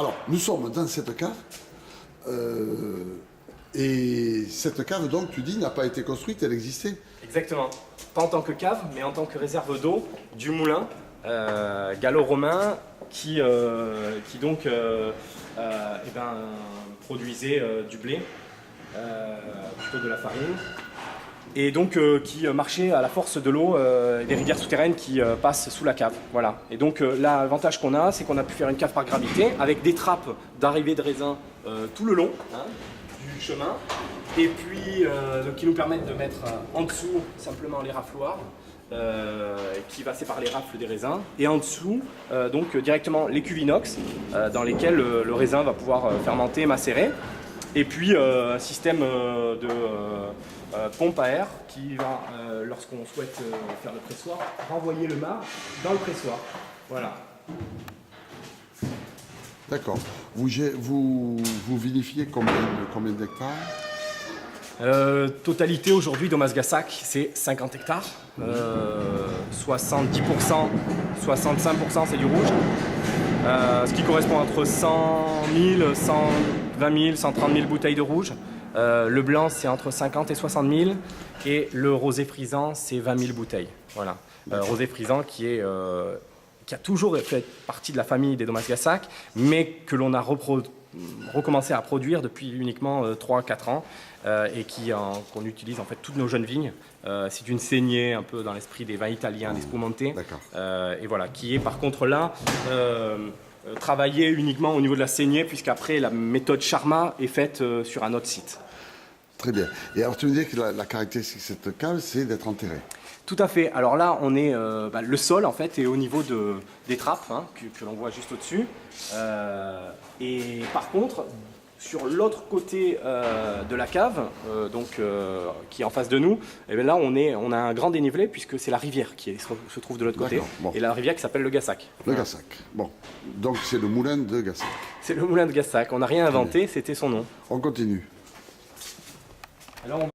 Alors, nous sommes dans cette cave. Et cette cave, donc, tu dis, n'a pas été construite, elle existait? Exactement. Pas en tant que cave, mais en tant que réserve d'eau du moulin gallo-romain qui donc produisait du blé, plutôt de la farine, et donc qui marchait à la force de l'eau des rivières souterraines qui passent sous la cave. Voilà. Et donc l'avantage qu'on a, c'est qu'on a pu faire une cave par gravité avec des trappes d'arrivée de raisin tout le long du chemin, et puis donc, qui nous permettent de mettre en dessous simplement les rafloirs qui va séparer les rafles des raisins, et en dessous donc directement les cuves inox dans lesquelles le raisin va pouvoir fermenter, macérer, et puis un système de pompe à air qui va, lorsqu'on souhaite faire le pressoir, renvoyer le marc dans le pressoir. Voilà. D'accord. Vous vinifiez combien d'hectares? Totalité aujourd'hui d'Omasgasak, c'est 50 hectares. 70%, 65% c'est du rouge. Ce qui correspond entre 100 000, 120 000, 130 000 bouteilles de rouge. Le blanc, c'est entre 50 et 60 000. Et le rosé frisant, c'est 20 000 bouteilles. Voilà. Rosé frisant qui a toujours fait partie de la famille des Omasgasak, mais que l'on a recommencé à produire depuis uniquement 3-4 ans, et qu'on utilise en fait toutes nos jeunes vignes. C'est une saignée un peu dans l'esprit des vins italiens, des Spumante, et voilà, qui est par contre là travaillée uniquement au niveau de la saignée, puisqu'après la méthode Charma est faite sur un autre site. Très bien. Et alors tu me disais que la caractéristique de cette cave, c'est d'être enterrée. Tout à fait. Alors là, on est le sol en fait est au niveau des trappes que l'on voit juste au-dessus. Et par contre, sur l'autre côté de la cave, qui est en face de nous, et bien là on a un grand dénivelé puisque c'est la rivière qui se trouve de l'autre côté. Bon. Et la rivière qui s'appelle le Gassac. Le Gassac. Bon. Donc c'est le moulin de Gassac. C'est le moulin de Gassac. On n'a rien inventé, c'était son nom. On continue. Alors,